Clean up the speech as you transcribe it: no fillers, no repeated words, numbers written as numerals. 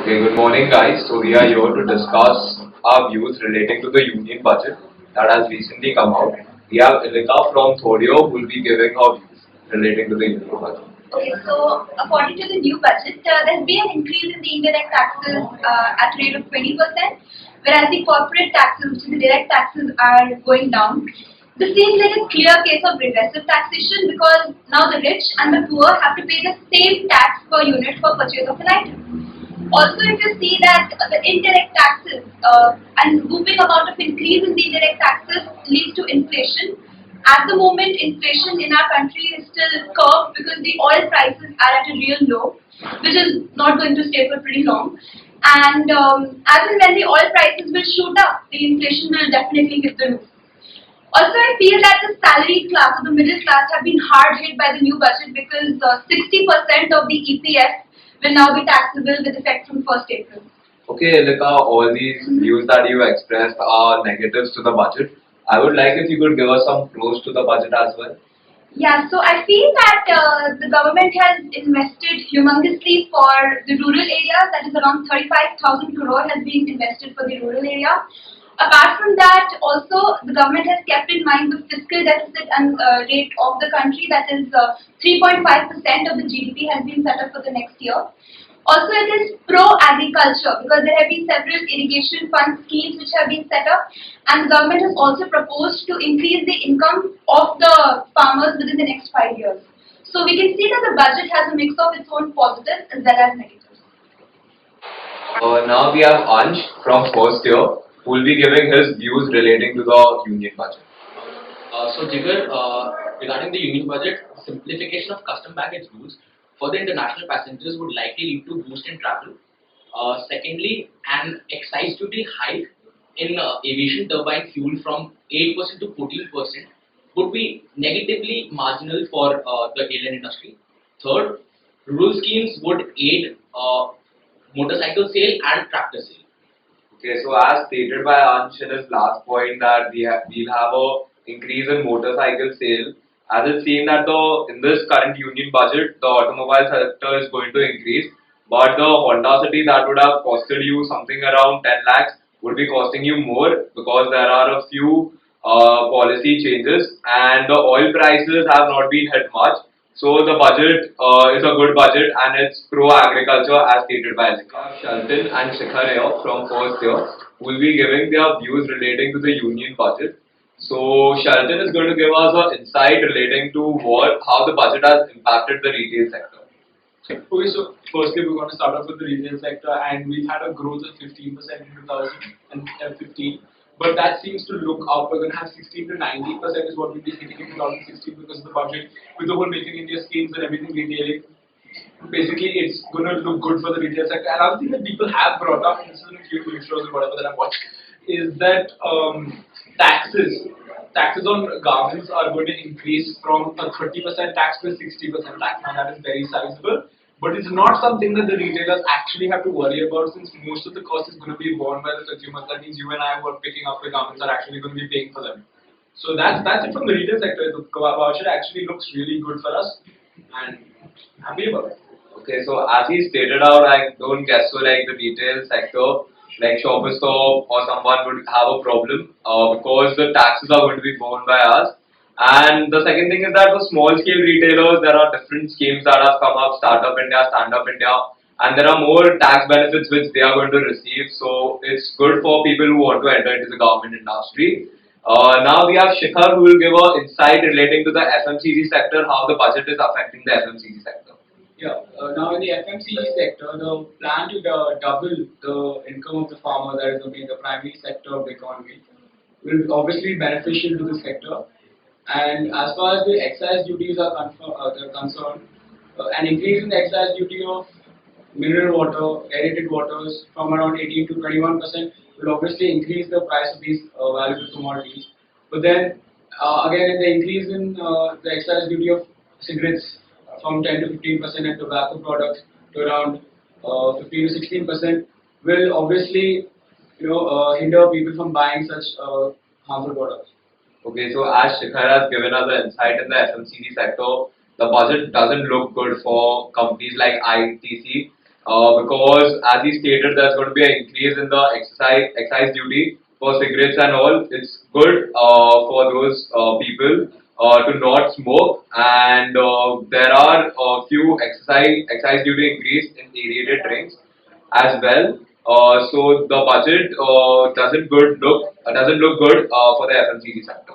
Okay, good morning, guys. So we are here to discuss our views relating to the union budget that has recently come out. We have Ilika from Thodio who will be giving her views relating to the union budget. Okay, so according to the new budget, there's been an increase in the indirect taxes at a rate of 20%, whereas the corporate taxes, which is the direct taxes, are going down. This seems like a clear case of regressive taxation because now the rich and the poor have to pay the same tax per unit for purchase of an item. Also, if you see that the indirect taxes and whooping amount of increase in the indirect taxes leads to inflation. At the moment, inflation in our country is still curbed because the oil prices are at a real low, which is not going to stay for pretty long. And as and when the oil prices will shoot up, the inflation will definitely hit the roof. Also, I feel that the salaried class or the middle class have been hard hit by the new budget because 60% of the EPF will now be taxable with effect from 1st April. Okay, Ilika, all these views that you expressed are negatives to the budget. I would like if you could give us some pros to the budget as well. Yeah, so I feel that the government has invested humongously for the rural areas. That is around 35,000 crore has been invested for the rural area. Apart from that, also the government has kept in mind the fiscal deficit and rate of the country. That is 3.5% of the GDP has been set up for the next year. Also, it is pro-agriculture because there have been several irrigation fund schemes which have been set up, and the government has also proposed to increase the income of the farmers within the next 5 years. So we can see that the budget has a mix of its own positives as well as negatives. Now we have Ansh from first year who will be giving his views relating to the union budget. Jigar, regarding the union budget, simplification of custom baggage rules for the international passengers would likely lead to boost in travel. Secondly, an excise duty hike in aviation turbine fuel from 8% to 14% would be negatively marginal for the airline industry. Third, rural schemes would aid motorcycle sale and tractor sale. Okay, so as stated by Ansh in his last point that we'll have a increase in motorcycle sale. As it's seen that the in this current union budget, the automobile sector is going to increase, but the Honda City that would have costed you something around 10 lakhs would be costing you more because there are a few policy changes and the oil prices have not been hit much. So the budget is a good budget and it's pro-agriculture as stated by Shaltin and Shikhar here from first year who will be giving their views relating to the union budget. So Shaltin is going to give us an insight relating to how the budget has impacted the retail sector. Okay, so firstly, we're going to start off with the retail sector, and we've had a growth of 15% in 2015, but that seems to look up. We're going to have 16 to 19% is what we'll be hitting in 2016 because of the budget, with the whole Make in India schemes and everything retailing. Basically, it's going to look good for the retail sector. Another thing that people have brought up, and this is in a few news shows or whatever that I've watched, is that taxes on garments are going to increase from a 30% tax to a 60% tax. Now that is very sizable, but it's not something that the retailers actually have to worry about since most of the cost is going to be borne by the consumers. That means you and I who are picking up the garments are actually going to be paying for them. So that's it from the retail sector. The budget actually looks really good for us, and happy about it. Okay, so as he stated out, I don't guess so like the retail sector, like Shoppers Stop or someone would have a problem because the taxes are going to be borne by us. And the second thing is that for small scale retailers, there are different schemes that have come up, Startup India, Stand Up India, and there are more tax benefits which they are going to receive. So it's good for people who want to enter into the government industry. Now we have Shikhar who will give an insight relating to the FMCG sector, how the budget is affecting the FMCG sector. Yeah, now in the FMCG sector, the plan to double the income of the farmer, that is the primary sector of the economy, will obviously be beneficial to the sector. And as far as the excise duties are concerned, an increase in the excise duty of mineral water, aerated waters from around 18 to 21% will obviously increase the price of these valuable commodities. But then again, the increase in the excise duty of cigarettes from 10 to 15% and tobacco products to around 15 to 16% will obviously hinder people from buying such harmful products. Okay, so as Shikhar has given us an insight in the FMCG sector, the budget doesn't look good for companies like ITC because as he stated, there's going to be an increase in the excise duty for cigarettes and all. It's good for those people to not smoke, and there are a few excise duty increase in aerated drinks as well. So the budget doesn't look good for the FMCG sector.